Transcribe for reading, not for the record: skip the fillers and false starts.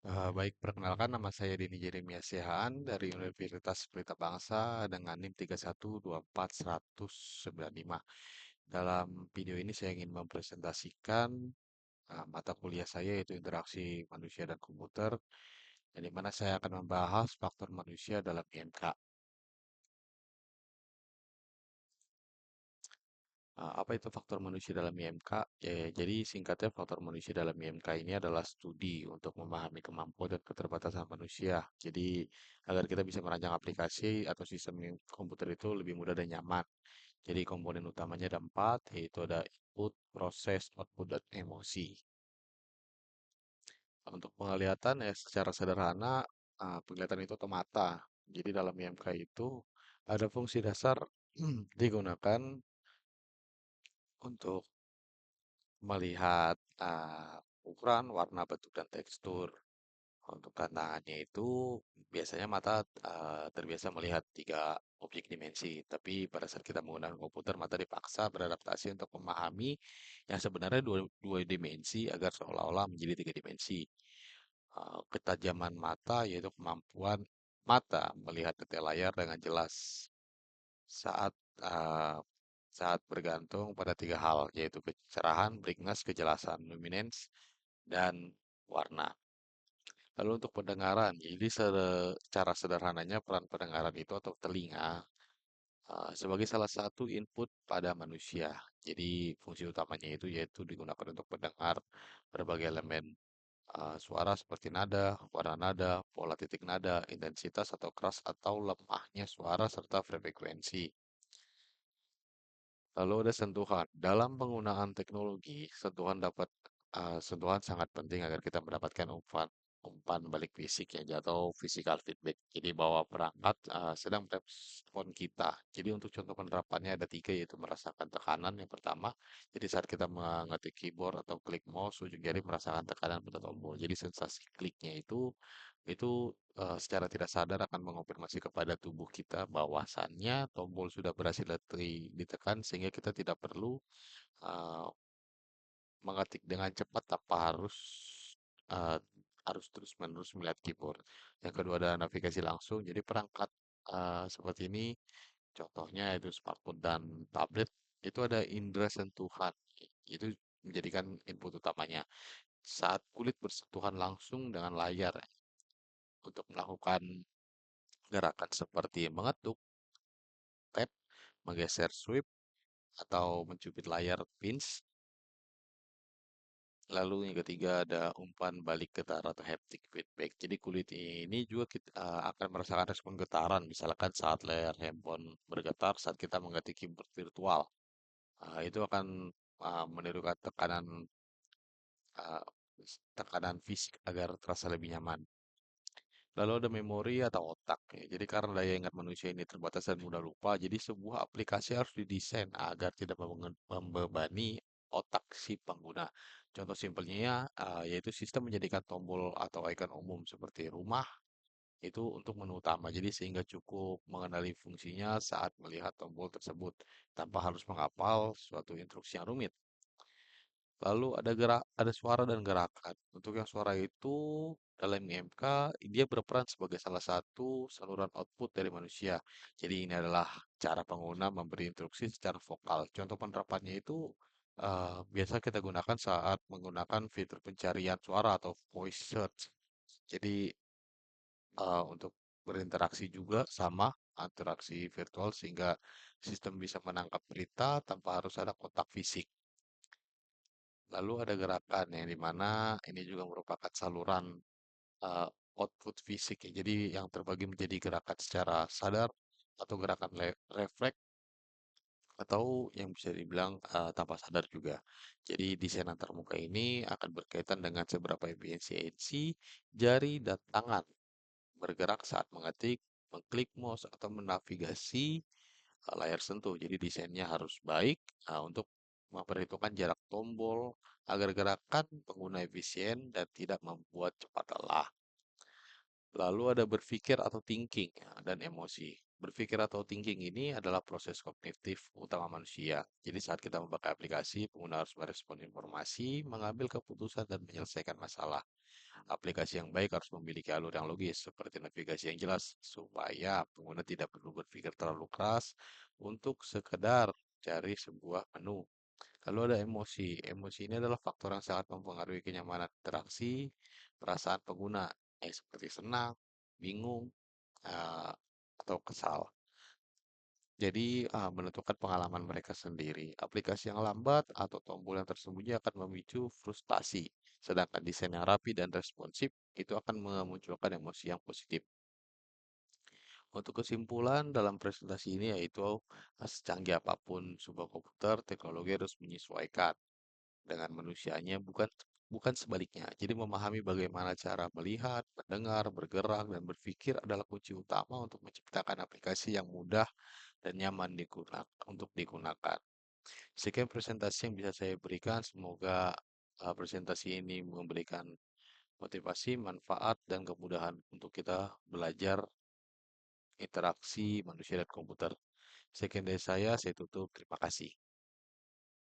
Baik, perkenalkan nama saya Denny Jeremia Sihaan dari Universitas Pelita Bangsa dengan NIM 3124195. Dalam video ini saya ingin mempresentasikan mata kuliah saya yaitu interaksi manusia dan komputer, di mana saya akan membahas faktor manusia dalam IMK. Apa itu faktor manusia dalam IMK? Ya, jadi singkatnya faktor manusia dalam IMK ini adalah studi untuk memahami kemampuan dan keterbatasan manusia. Jadi agar kita bisa merancang aplikasi atau sistem komputer itu lebih mudah dan nyaman. Jadi komponen utamanya ada empat, yaitu ada input, proses, output, dan emosi. Untuk penglihatan ya secara sederhana, penglihatan itu otomata. Jadi dalam IMK itu ada fungsi dasar digunakan untuk melihat ukuran, warna, bentuk, dan tekstur. Untuk tantangannya itu biasanya mata terbiasa melihat tiga objek dimensi, tapi pada saat kita menggunakan komputer, mata dipaksa beradaptasi untuk memahami yang sebenarnya dua dimensi agar seolah-olah menjadi tiga dimensi. Ketajaman mata yaitu kemampuan mata melihat detail layar dengan jelas saat uh, saat bergantung pada tiga hal, yaitu kecerahan, brightness, kejelasan, luminance, dan warna. Lalu untuk pendengaran, jadi secara sederhananya peran pendengaran itu atau telinga sebagai salah satu input pada manusia. Jadi fungsi utamanya itu yaitu digunakan untuk mendengar berbagai elemen suara seperti nada, warna nada, pola titik nada, intensitas atau keras atau lemahnya suara serta frekuensi. Lalu ada sentuhan. Dalam penggunaan teknologi, sentuhan sangat penting agar kita mendapatkan umpan balik fisik yang atau physical feedback. Jadi bahwa perangkat sedang merespon kita. Jadi untuk contoh penerapannya ada tiga yaitu merasakan tekanan yang pertama. Jadi saat kita mengetik keyboard atau klik mouse, ujung jari merasakan tekanan pada tombol. Jadi sensasi kliknya itu secara tidak sadar akan mengonfirmasi kepada tubuh kita bahwasannya tombol sudah berhasil ditekan sehingga kita tidak perlu uh, mengetik dengan cepat tanpa uh, harus terus-menerus melihat keyboard. Yang kedua ada navigasi langsung. Jadi perangkat seperti ini contohnya itu smartphone dan tablet itu ada indera sentuhan. Itu menjadikan input utamanya. Saat kulit bersentuhan langsung dengan layar untuk melakukan gerakan seperti mengetuk, tap, menggeser swipe, atau mencubit layar pinch. Lalu yang ketiga ada umpan balik getar atau haptic feedback. Jadi kulit ini juga akan merasakan respon getaran, misalkan saat layar handphone bergetar saat kita menggetik keyboard virtual. Itu akan menirukan uh, tekanan fisik agar terasa lebih nyaman. Lalu ada memori atau otak. Ya. Jadi karena daya ingat manusia ini terbatas dan mudah lupa, jadi sebuah aplikasi harus didesain agar tidak membebani otak si pengguna. Contoh simpelnya yaitu sistem menjadikan tombol atau icon umum seperti rumah itu untuk menu utama. Jadi sehingga cukup mengenali fungsinya saat melihat tombol tersebut tanpa harus menghafal suatu instruksi yang rumit. Lalu ada suara dan gerakan. Untuk yang suara itu dalam IMK dia berperan sebagai salah satu saluran output dari manusia. Jadi ini adalah cara pengguna memberi instruksi secara vokal. Contoh penerapannya itu biasa kita gunakan saat menggunakan fitur pencarian suara atau voice search. Jadi untuk berinteraksi juga sama interaksi virtual sehingga sistem bisa menangkap berita tanpa harus ada kontak fisik. Lalu ada gerakan yang dimana ini juga merupakan saluran uh, output fisik ya. Jadi yang terbagi menjadi gerakan secara sadar atau gerakan refleks atau yang bisa dibilang tanpa sadar juga. Jadi desain antarmuka ini akan berkaitan dengan seberapa efisiensi jari dan tangan bergerak saat mengetik, mengklik mouse atau menavigasi layar sentuh. Jadi desainnya harus baik untuk memperhitungkan jarak tombol agar gerakan pengguna efisien dan tidak membuat cepat lelah. Lalu ada berpikir atau thinking dan emosi. Berpikir atau thinking ini adalah proses kognitif utama manusia. Jadi saat kita memakai aplikasi, pengguna harus merespon informasi, mengambil keputusan, dan menyelesaikan masalah. Aplikasi yang baik harus memiliki alur yang logis, seperti navigasi yang jelas, supaya pengguna tidak perlu berpikir terlalu keras untuk sekedar cari sebuah menu. Lalu ada emosi. Emosi ini adalah faktor yang sangat mempengaruhi kenyamanan interaksi, perasaan pengguna, seperti senang, bingung, eh, atau kesal. Jadi, menentukan pengalaman mereka sendiri. Aplikasi yang lambat atau tombol yang tersembunyi akan memicu frustasi, sedangkan desain yang rapi dan responsif itu akan memunculkan emosi yang positif. Untuk kesimpulan dalam presentasi ini yaitu secanggih apapun sebuah komputer, teknologi harus menyesuaikan dengan manusianya, bukan bukan sebaliknya. Jadi memahami bagaimana cara melihat, mendengar, bergerak, dan berpikir adalah kunci utama untuk menciptakan aplikasi yang mudah dan nyaman untuk digunakan. Sekian presentasi yang bisa saya berikan. Semoga presentasi ini memberikan motivasi, manfaat, dan kemudahan untuk kita belajar interaksi manusia dan komputer. Sekian dari saya tutup. Terima kasih.